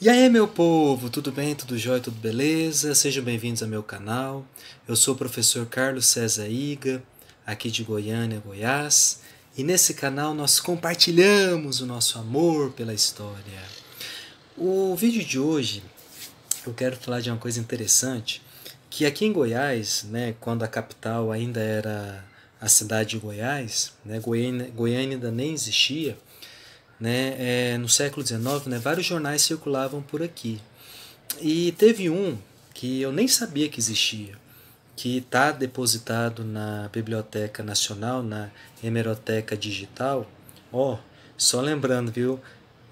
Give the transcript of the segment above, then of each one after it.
E aí, meu povo, tudo bem? Tudo jóia? Tudo beleza? Sejam bem-vindos ao meu canal. Eu sou o professor Carlos César Iga, aqui de Goiânia, Goiás, e nesse canal nós compartilhamos o nosso amor pela história. O vídeo de hoje eu quero falar de uma coisa interessante, que aqui em Goiás, né, quando a capital ainda era a cidade de Goiás, né, Goiânia ainda nem existia, né, no século XIX, né, vários jornais circulavam por aqui. E teve um que eu nem sabia que existia, que está depositado na Biblioteca Nacional, na Hemeroteca Digital. Ó, só lembrando, viu?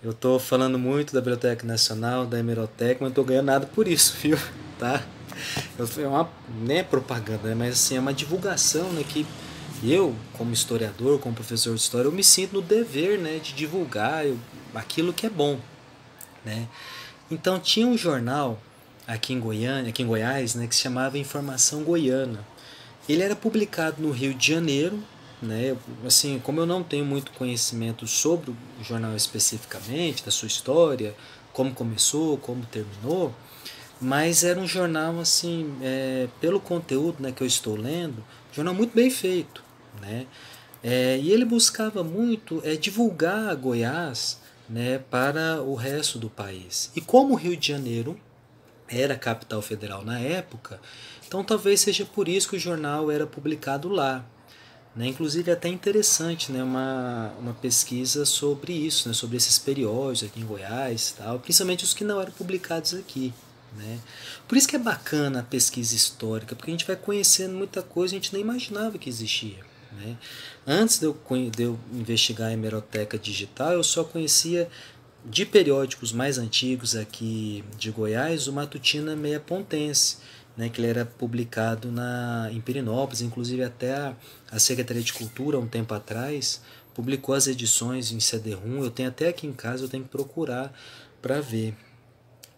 Eu estou falando muito da Biblioteca Nacional, da Hemeroteca, mas não estou ganhando nada por isso, viu? Tá? É uma, nem é propaganda, né? Mas assim, é uma divulgação, né, que eu, como historiador, como professor de história, eu me sinto no dever, né, de divulgar aquilo que é bom, né? Então tinha um jornal aqui em Goiânia, aqui em Goiás, né, que se chamava Informação Goiana. Ele era publicado no Rio de Janeiro, né? Assim, como eu não tenho muito conhecimento sobre o jornal especificamente, da sua história, como começou, como terminou, mas era um jornal assim, pelo conteúdo, né, que eu estou lendo, um jornal muito bem feito, né? E ele buscava muito divulgar Goiás, né, para o resto do país. E como o Rio de Janeiro era a capital federal na época, então talvez seja por isso que o jornal era publicado lá. Né? Inclusive é até interessante, né, uma pesquisa sobre isso, né, sobre esses periódicos aqui em Goiás, tal, principalmente os que não eram publicados aqui. Né? Por isso que é bacana a pesquisa histórica, porque a gente vai conhecendo muita coisa que a gente nem imaginava que existia. Né? Antes de eu investigar a hemeroteca digital, eu só conhecia de periódicos mais antigos aqui de Goiás, o Matutina Meia Pontense, né, que ele era publicado em Pirenópolis, inclusive até a Secretaria de Cultura, há um tempo atrás, publicou as edições em CD-ROM, eu tenho até aqui em casa, eu tenho que procurar para ver.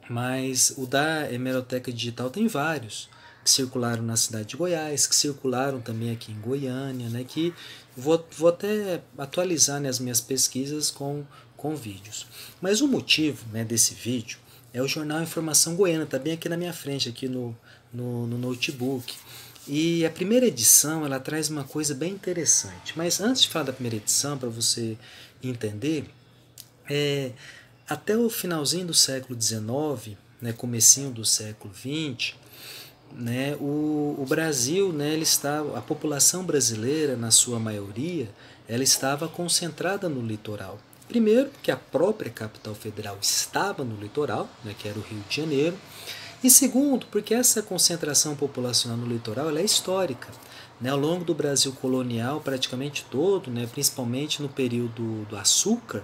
Mas o da Hemeroteca Digital tem vários, que circularam na cidade de Goiás, que circularam também aqui em Goiânia, né, que vou até atualizar, né, as minhas pesquisas com vídeos. Mas o motivo, né, desse vídeo é o jornal Informação Goiana, está bem aqui na minha frente, aqui no notebook. E a primeira edição ela traz uma coisa bem interessante. Mas antes de falar da primeira edição, para você entender, até o finalzinho do século XIX, né, comecinho do século XX, né, o Brasil, né, a população brasileira, na sua maioria, ela estava concentrada no litoral. Primeiro, porque a própria capital federal estava no litoral, né, que era o Rio de Janeiro. E segundo, porque essa concentração populacional no litoral ela é histórica. Né, ao longo do Brasil colonial, praticamente todo, né, principalmente no período do açúcar,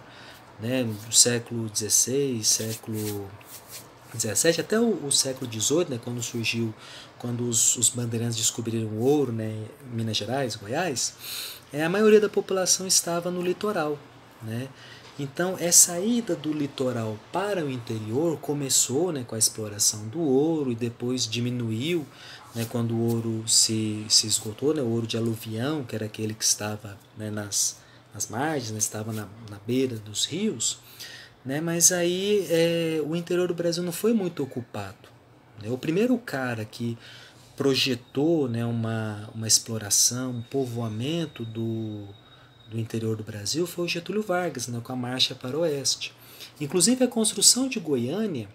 né, do século XVI, século XVII, até o século XVIII, né, quando os bandeirantes descobriram o ouro, né, em Minas Gerais, Goiás, a maioria da população estava no litoral. Né? Então, essa ida do litoral para o interior começou, né, com a exploração do ouro e depois diminuiu, né, quando o ouro se esgotou, né, o ouro de aluvião, que era aquele que estava, né, nas margens, né, estava na beira dos rios. Né, mas aí o interior do Brasil não foi muito ocupado. Né? O primeiro cara que projetou, né, uma exploração, um povoamento do interior do Brasil foi o Getúlio Vargas, né, com a marcha para o oeste. Inclusive a construção de Goiânia,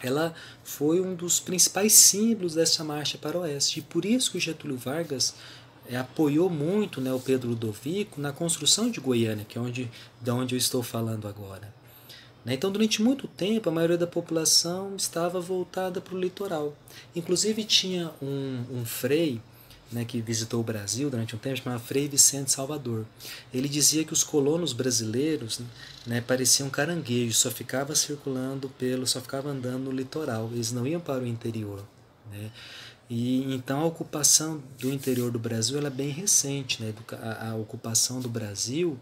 ela foi um dos principais símbolos dessa marcha para o oeste. E por isso que o Getúlio Vargas apoiou muito, né, o Pedro Ludovico na construção de Goiânia, que é de onde eu estou falando agora. Então, durante muito tempo, a maioria da população estava voltada para o litoral. Inclusive, tinha um frei, né, que visitou o Brasil durante um tempo, chamado Frei Vicente Salvador. Ele dizia que os colonos brasileiros, né, pareciam caranguejos, só ficavam andando no litoral, eles não iam para o interior. Né? E então a ocupação do interior do Brasil ela é bem recente. Né? A ocupação do Brasil,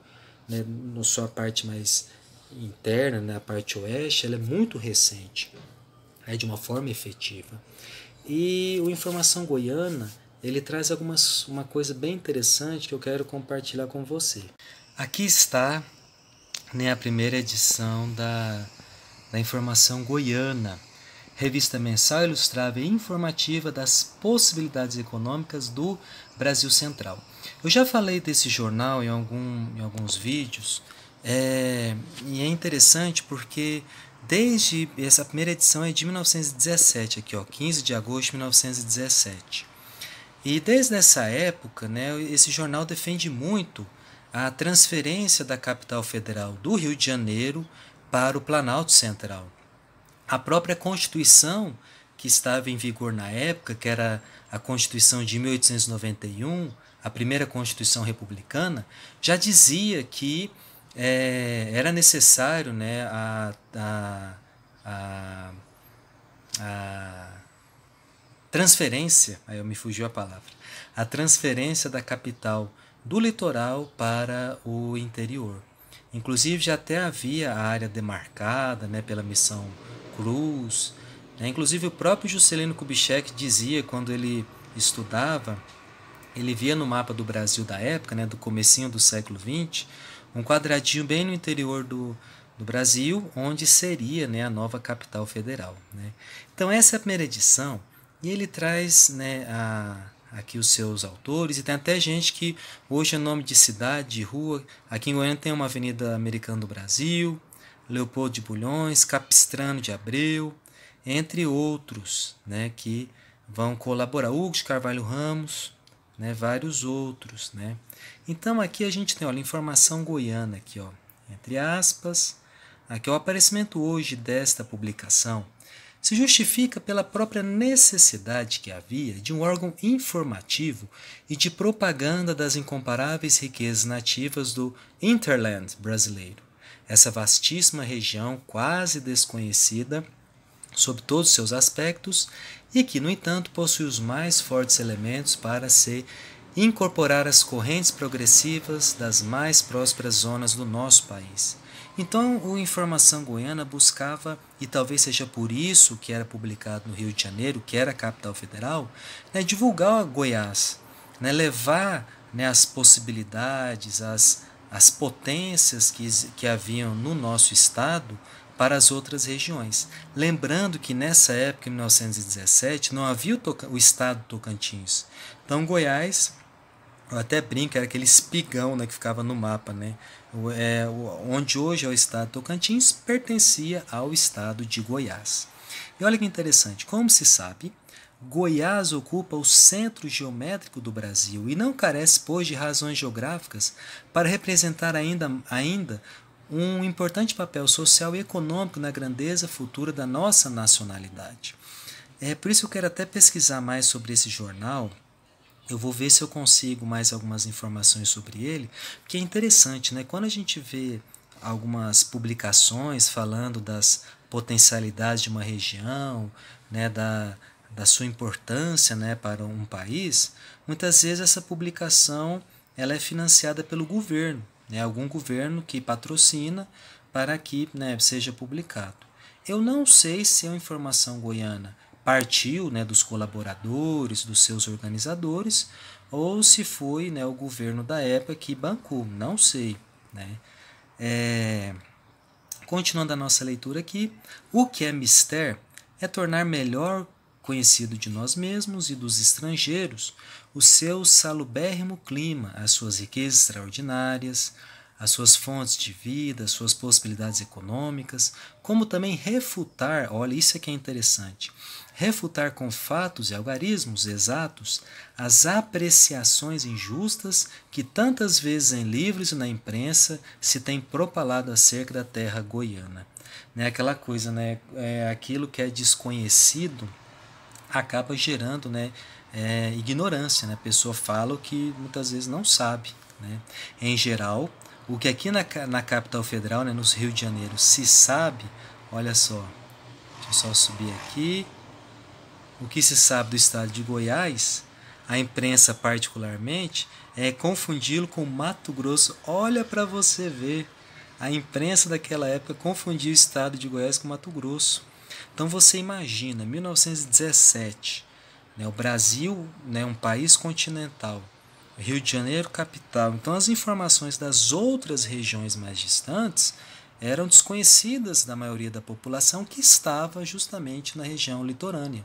né, na sua parte mais interna, né, a parte oeste, ela é muito recente, de uma forma efetiva. E o Informação Goiana, ele traz uma coisa bem interessante que eu quero compartilhar com você. Aqui está, né, a primeira edição da informação goiana, revista mensal, ilustrada e informativa das possibilidades econômicas do Brasil Central. Eu já falei desse jornal em alguns vídeos, e é interessante porque desde essa primeira edição é de 1917, aqui, 15 de agosto de 1917. E desde essa época, né, esse jornal defende muito a transferência da capital federal do Rio de Janeiro para o Planalto Central. A própria Constituição que estava em vigor na época, que era a Constituição de 1891, a primeira Constituição republicana, já dizia que era necessário, né, a transferência, aí me fugiu a palavra, a transferência da capital do litoral para o interior. Inclusive já até havia a área demarcada, né, pela missão Cruz, né? Inclusive o próprio Juscelino Kubitschek dizia, quando ele estudava, ele via no mapa do Brasil da época, né, do comecinho do século XX, um quadradinho bem no interior do Brasil, onde seria, né, a nova capital federal, né? Então essa é a primeira edição, e ele traz, né, aqui os seus autores, e tem até gente que hoje é nome de cidade, de rua. Aqui em Goiânia tem uma Avenida Americana do Brasil, Leopoldo de Bulhões, Capistrano de Abreu, entre outros, né, que vão colaborar. Hugo de Carvalho Ramos, né, vários outros, né. Então aqui a gente tem, olha, informação goiana aqui, ó, entre aspas. Aqui o aparecimento hoje desta publicação se justifica pela própria necessidade que havia de um órgão informativo e de propaganda das incomparáveis riquezas nativas do hinterland brasileiro, essa vastíssima região quase desconhecida sob todos os seus aspectos e que, no entanto, possui os mais fortes elementos para se incorporar às correntes progressivas das mais prósperas zonas do nosso país. Então, o Informação Goiana buscava, e talvez seja por isso que era publicado no Rio de Janeiro, que era a capital federal, né, divulgar Goiás, né, levar, né, as possibilidades, as potências que haviam no nosso estado para as outras regiões. Lembrando que nessa época, em 1917, não havia o estado Tocantins. Então, Goiás, eu até brinco, era aquele espigão, né, que ficava no mapa, né? Onde hoje é o estado Tocantins, pertencia ao estado de Goiás. E olha que interessante, como se sabe, Goiás ocupa o centro geométrico do Brasil e não carece, pois, de razões geográficas para representar ainda um importante papel social e econômico na grandeza futura da nossa nacionalidade. Por isso eu quero até pesquisar mais sobre esse jornal. Eu vou ver se eu consigo mais algumas informações sobre ele, porque é interessante, né? Quando a gente vê algumas publicações falando das potencialidades de uma região, né, da sua importância, né, para um país, muitas vezes essa publicação ela é financiada pelo governo, né, algum governo que patrocina para que, né, seja publicado. Eu não sei se é uma informação goiana partiu, né, dos colaboradores, dos seus organizadores, ou se foi, né, o governo da época que bancou, não sei, né. Continuando a nossa leitura aqui, o que é mister é tornar melhor conhecido de nós mesmos e dos estrangeiros o seu salubérrimo clima, as suas riquezas extraordinárias, as suas fontes de vida, as suas possibilidades econômicas, como também refutar, olha, isso é que é interessante, refutar com fatos e algarismos exatos as apreciações injustas que tantas vezes em livros e na imprensa se tem propalado acerca da terra goiana. Né, aquela coisa, né, aquilo que é desconhecido acaba gerando, né, ignorância, né? A pessoa fala o que muitas vezes não sabe, né? Em geral, o que aqui na capital federal, né, nos Rio de Janeiro, se sabe, olha só, deixa eu só subir aqui, o que se sabe do estado de Goiás, a imprensa particularmente, é confundi-lo com Mato Grosso. Olha para você ver, a imprensa daquela época confundia o estado de Goiás com Mato Grosso. Então você imagina, 1917, né, o Brasil, né, um país continental, Rio de Janeiro capital. Então as informações das outras regiões mais distantes eram desconhecidas da maioria da população que estava justamente na região litorânea.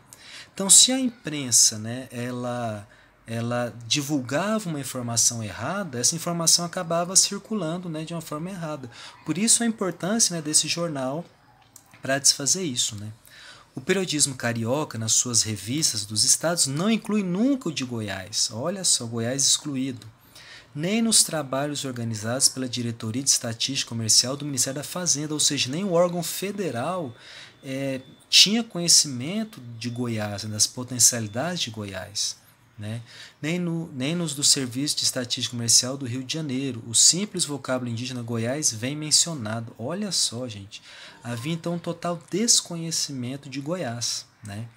Então, se a imprensa, né, ela divulgava uma informação errada, essa informação acabava circulando, né, de uma forma errada. Por isso a importância, né, desse jornal para desfazer isso, né? O periodismo carioca, nas suas revistas dos estados, não inclui nunca o de Goiás. Olha só, Goiás excluído. Nem nos trabalhos organizados pela Diretoria de Estatística Comercial do Ministério da Fazenda, ou seja, nem o órgão federal tinha conhecimento de Goiás, das potencialidades de Goiás. Né? Nem nos do Serviço de Estatística Comercial do Rio de Janeiro. O simples vocábulo indígena Goiás vem mencionado. Olha só, gente. Havia então um total desconhecimento de Goiás. Né?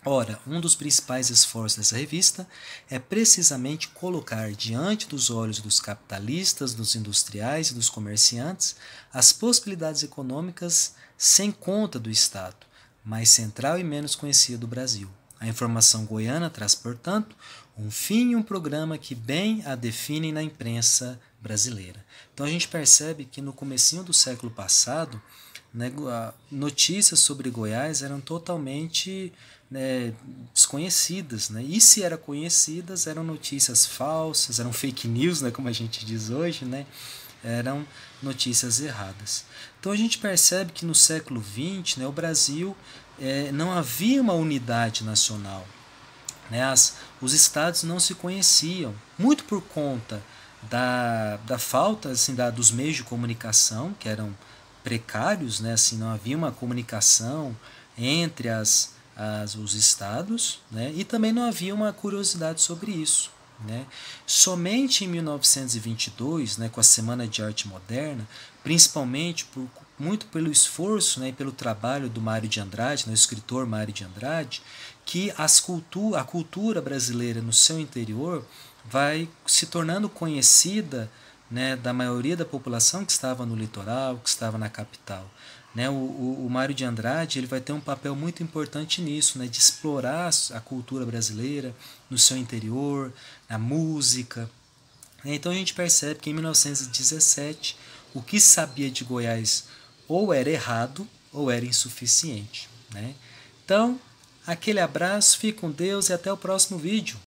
Ora, um dos principais esforços dessa revista é precisamente colocar diante dos olhos dos capitalistas, dos industriais e dos comerciantes as possibilidades econômicas sem conta do Estado, mais central e menos conhecido do Brasil. A informação goiana traz, portanto, um fim e um programa que bem a definem na imprensa brasileira. Então a gente percebe que no comecinho do século passado, né, notícias sobre Goiás eram totalmente, né, desconhecidas, né? E se eram conhecidas, eram notícias falsas, eram fake news, né, como a gente diz hoje, né? Eram notícias erradas. Então a gente percebe que no século XX, né, o Brasil não havia uma unidade nacional. Né? Os estados não se conheciam, muito por conta da falta assim, dos meios de comunicação, que eram precários, né? Assim, não havia uma comunicação entre os estados, né? E também não havia uma curiosidade sobre isso. Né? Somente em 1922, né, com a Semana de Arte Moderna, principalmente muito pelo esforço, né, e pelo trabalho do Mário de Andrade, né, o escritor Mário de Andrade, que a cultura brasileira no seu interior vai se tornando conhecida, né, da maioria da população que estava no litoral, que estava na capital. Né, o Mário de Andrade ele vai ter um papel muito importante nisso, né, de explorar a cultura brasileira no seu interior, na música. Então a gente percebe que em 1917 o que se sabia de Goiás ou era errado ou era insuficiente. Né? Então, aquele abraço, fique com Deus e até o próximo vídeo.